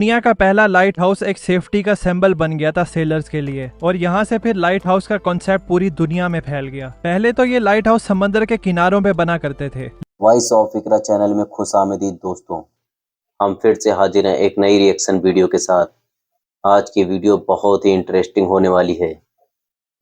दुनिया का पहला लाइट हाउस एक सेफ्टी का सिंबल बन गया था सेलर्स के लिए, और यहाँ से फिर लाइट हाउस का कॉन्सेप्ट पूरी दुनिया में फैल गया। पहले तो ये लाइट हाउस समंदर के किनारों पे बना करते थे। वॉइस ऑफ इकरा चैनल में खुशामदीद दोस्तों, हम फिर से हाजिर हैं एक नई रिएक्शन वीडियो के साथ। आज की वीडियो बहुत ही इंटरेस्टिंग होने वाली है।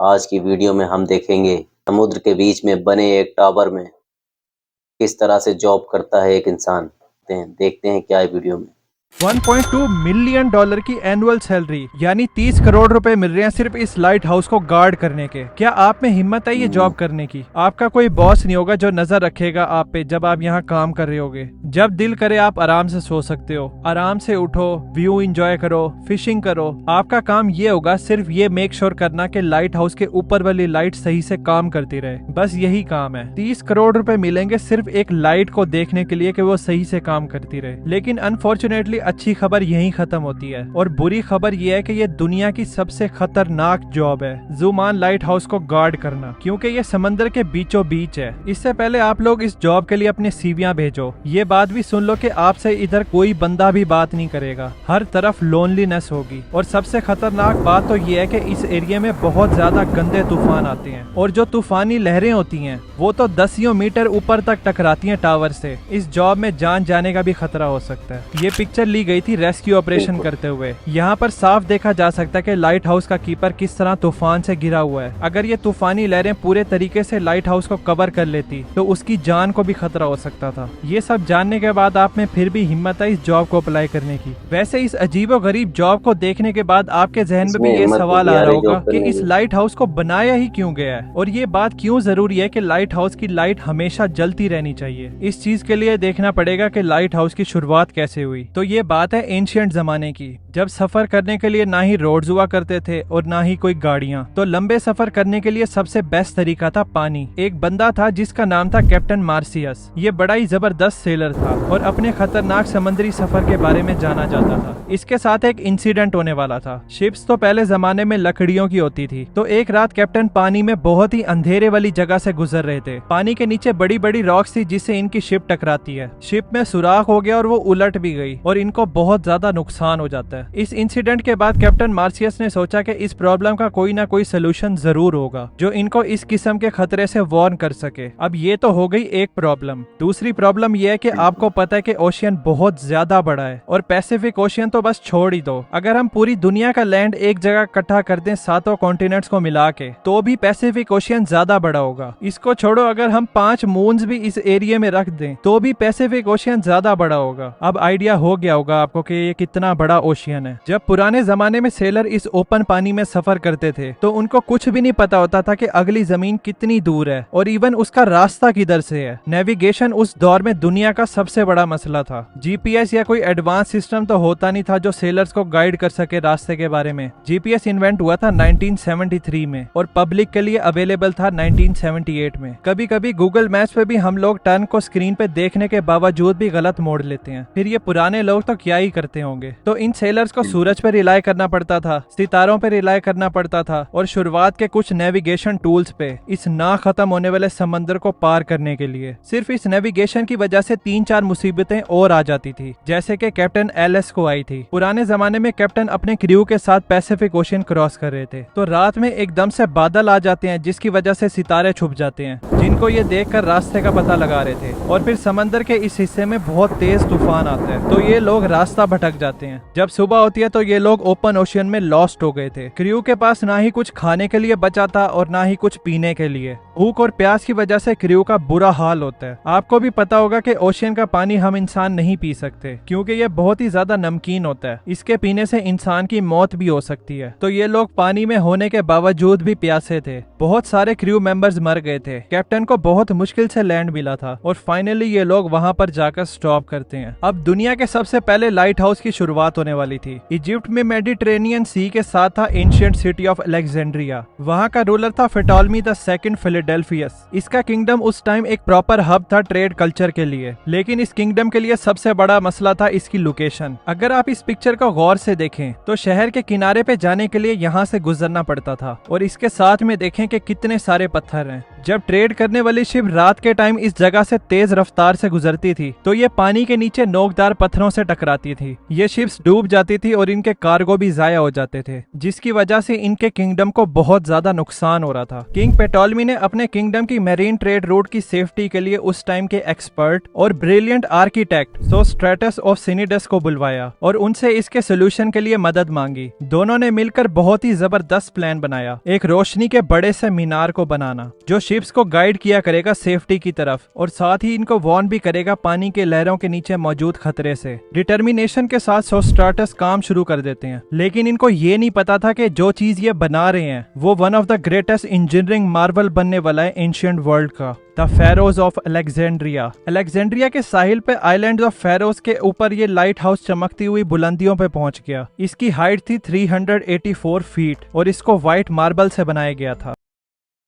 आज की वीडियो में हम देखेंगे समुद्र के बीच में बने एक टावर में किस तरह से जॉब करता है एक इंसान। देखते हैं क्या है वीडियो में। 1.2 मिलियन डॉलर की एनुअल सैलरी यानी 30 करोड़ रुपए मिल रहे हैं सिर्फ इस लाइट हाउस को गार्ड करने के। क्या आप में हिम्मत है ये जॉब करने की? आपका कोई बॉस नहीं होगा जो नजर रखेगा आप पे जब आप यहाँ काम कर रहे होगे। जब दिल करे आप आराम से सो सकते हो, आराम से उठो, व्यू एंजॉय करो, फिशिंग करो। आपका काम ये होगा सिर्फ ये मेक श्योर करना कि लाइट हाउस के ऊपर वाली लाइट सही से काम करती रहे। बस यही काम है। 30 करोड़ रुपए मिलेंगे सिर्फ एक लाइट को देखने के लिए कि वो सही से काम करती रहे। लेकिन अनफॉर्चुनेटली अच्छी खबर यहीं खत्म होती है, और बुरी खबर यह है कि ये दुनिया की सबसे खतरनाक जॉब है, ज़ुमान लाइट हाउस को गार्ड करना, क्योंकि ये समंदर के बीचों बीच है। इससे पहले आप लोग इस जॉब के लिए अपनी सीवियां भेजो। ये बात भी सुन लो कि आपसे इधर कोई बंदा भी बात नहीं करेगा, हर तरफ लोनलीनेस होगी। और सबसे खतरनाक बात तो ये है कि इस एरिया में बहुत ज्यादा गंदे तूफान आते हैं, और जो तूफानी लहरें होती हैं वो तो दसियों मीटर ऊपर तक टकराती हैं टावर से। इस जॉब में जान जाने का भी खतरा हो सकता है। ये पिक्चर ली गई थी रेस्क्यू ऑपरेशन करते हुए। यहाँ पर साफ देखा जा सकता है कि लाइट हाउस का कीपर किस तरह तूफान से घिरा हुआ है। अगर ये तूफानी लहरें पूरे तरीके से लाइट हाउस को कवर कर लेती तो उसकी जान को भी खतरा हो सकता था। ये सब जानने के बाद आप में फिर भी हिम्मत है इस जॉब को अप्लाई करने की। वैसे इस अजीबो गरीब जॉब को देखने के बाद आपके जहन में भी ये सवाल आ रहा होगा कि इस लाइट हाउस को बनाया ही क्यों गया है, और ये बात क्यों जरूरी है कि लाइट हाउस की लाइट हमेशा जलती रहनी चाहिए। इस चीज के लिए देखना पड़ेगा कि लाइट हाउस की शुरुआत कैसे हुई। तो ये बात है एंशिएंट जमाने की, जब सफर करने के लिए ना ही रोड्स हुआ करते थे और ना ही कोई गाड़ियां। तो लंबे सफर करने के लिए सबसे बेस्ट तरीका था पानी। एक बंदा था जिसका नाम था कैप्टन मार्सियस। ये बड़ा ही जबरदस्त सेलर था और अपने खतरनाक समुद्री सफर के बारे में जाना जाता था। इसके साथ एक इंसिडेंट होने वाला था। शिप्स तो पहले जमाने में लकड़ियों की होती थी, तो एक रात कैप्टन पानी में बहुत ही अंधेरे वाली जगह से गुजर रहे थे। पानी के नीचे बड़ी बड़ी रॉक्स थी जिससे इनकी शिप टकराती है। शिप में सुराख हो गया और वो उलट भी गई और इनको बहुत ज्यादा नुकसान हो जाता है। इस इंसिडेंट के बाद कैप्टन मार्सियस ने सोचा कि इस प्रॉब्लम का कोई ना कोई सोल्यूशन जरूर होगा जो इनको इस किस्म के खतरे से वार्न कर सके। अब ये तो हो गई एक प्रॉब्लम। दूसरी प्रॉब्लम ये है कि आपको पता है कि ओशियन बहुत ज्यादा बड़ा है, और पैसिफिक ओशियन तो बस छोड़ ही दो। अगर हम पूरी दुनिया का लैंड एक जगह इकट्ठा कर दें सातों कॉन्टिनेंट्स को मिला के, तो भी पैसिफिक ओशियन ज्यादा बड़ा होगा। इसको छोड़ो, अगर हम 5 मून्स भी इस एरिया में रख दें तो भी पैसिफिक ओशियन ज्यादा बड़ा होगा। अब आइडिया हो गया होगा आपको कि ये कितना बड़ा ओशियन है। जब पुराने जमाने में सेलर इस ओपन पानी में सफर करते थे तो उनको कुछ भी नहीं पता होता था कि अगली जमीन कितनी दूर है और इवन उसका रास्ता किधर से है। नेविगेशन उस दौर में दुनिया का सबसे बड़ा मसला था। जीपीएस या कोई एडवांस सिस्टम तो होता नहीं था जो सेलर्स को गाइड कर सके रास्ते के बारे में। जीपीएस इन्वेंट हुआ था 1973 में और पब्लिक के लिए अवेलेबल था 1978 में। कभी कभी गूगल मैप्स पे भी हम लोग टर्न को स्क्रीन पे देखने के बावजूद भी गलत मोड़ लेते हैं। फिर ये पुराने लोग तो क्या ही करते होंगे। तो इन सेलर्स को सूरज पे रिलाई करना पड़ता था, सितारों पे रिलाई करना पड़ता था, और शुरुआत के कुछ नेविगेशन टूल्स पे इस ना खत्म होने वाले समंदर को पार करने के लिए। सिर्फ इस नेविगेशन की वजह से 3-4 मुसीबतें और आ जाती थी, जैसे कि कैप्टन एलएस को आई थी। पुराने जमाने में कैप्टन अपने क्रू के साथ पैसिफिक ओशियन क्रॉस कर रहे थे, तो रात में एकदम से बादल आ जाते हैं जिसकी वजह से सितारे छुप जाते हैं, जिनको ये देखकर रास्ते का पता लगा रहे थे। और फिर समंदर के इस हिस्से में बहुत तेज तूफान आता है, तो ये लोग रास्ता भटक जाते हैं। जब सुबह होती है तो ये लोग ओपन ओशियन में लॉस्ट हो गए थे। क्रू के पास ना ही कुछ खाने के लिए बचा था और ना ही कुछ पीने के लिए। भूख और प्यास की वजह से क्रू का बुरा हाल होता है। आपको भी पता होगा कि ओशियन का पानी हम इंसान नहीं पी सकते, क्योंकि ये बहुत ही ज्यादा नमकीन होता है। इसके पीने से इंसान की मौत भी हो सकती है। तो ये लोग पानी में होने के बावजूद भी प्यासे थे। बहुत सारे क्रू मेंबर्स मर गए थे। कैप्टन को बहुत मुश्किल से लैंड मिला था और फाइनली ये लोग वहां पर जाकर स्टॉप करते हैं। अब दुनिया के सबसे पहले लाइट हाउस की शुरुआत होने वाली थी। इजिप्ट में मेडिटेरेनियन सी के साथ था एंशिएंट सिटी ऑफ अलेक्जेंड्रिया। वहां का रूलर था फिटोलमी द सेकंड फिलाडेल्फियस। इसका किंगडम उस टाइम एक प्रॉपर हब था ट्रेड कल्चर के लिए, लेकिन इस किंगडम के लिए सबसे बड़ा मसला था इसकी लोकेशन। अगर आप इस पिक्चर को गौर से देखें तो शहर के किनारे पे जाने के लिए यहाँ से गुजरना पड़ता था, और इसके साथ में देखें कि कितने सारे पत्थर हैं। जब ट्रेड करने वाली शिप रात के टाइम इस जगह से तेज रफ्तार से गुजरती थी तो ये पानी के नीचे नोकदार पत्थरों से टकराती थी। ये शिप्स डूब जाती थी और इनके कार्गो भी जाया हो जाते थे, जिसकी वजह से इनके किंगडम को बहुत ज्यादा नुकसान हो रहा था। किंग पेटोलमी ने अपने किंगडम की मैरीन ट्रेड रूट की सेफ्टी के लिए उस टाइम के एक्सपर्ट और ब्रिलियंट आर्किटेक्ट सोस्ट्रेटस ऑफ सिनिडस को बुलवाया और उनसे इसके सोल्यूशन के लिए मदद मांगी। दोनों ने मिलकर बहुत ही जबरदस्त प्लान बनाया, एक रोशनी के बड़े से मीनार को बनाना जो शिप्स को गाइड किया करेगा सेफ्टी की तरफ और साथ ही इनको वार्न भी करेगा पानी के लहरों के नीचे मौजूद खतरे से। डिटर्मिनेशन के साथ सोस्ट्राटस काम शुरू कर देते हैं, लेकिन इनको ये नहीं पता था कि जो चीज ये बना रहे हैं वो one of the greatest engineering Marvel बनने वाला है एंशिएंट वर्ल्ड का, the Feroz of Alexandria. Alexandria के साहिल पे आइलैंड ऑफ फेरोज के ऊपर ये लाइट हाउस चमकती हुई बुलंदियों पे पहुंच गया। इसकी हाइट थी 384 फीट और इसको व्हाइट मार्बल से बनाया गया था।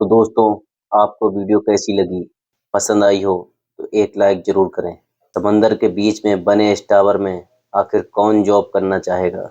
तो दोस्तों, आपको वीडियो कैसी लगी? पसंद आई हो तो एक लाइक जरूर करें। समंदर के बीच में बने इस टावर में आखिर कौन जॉब करना चाहेगा?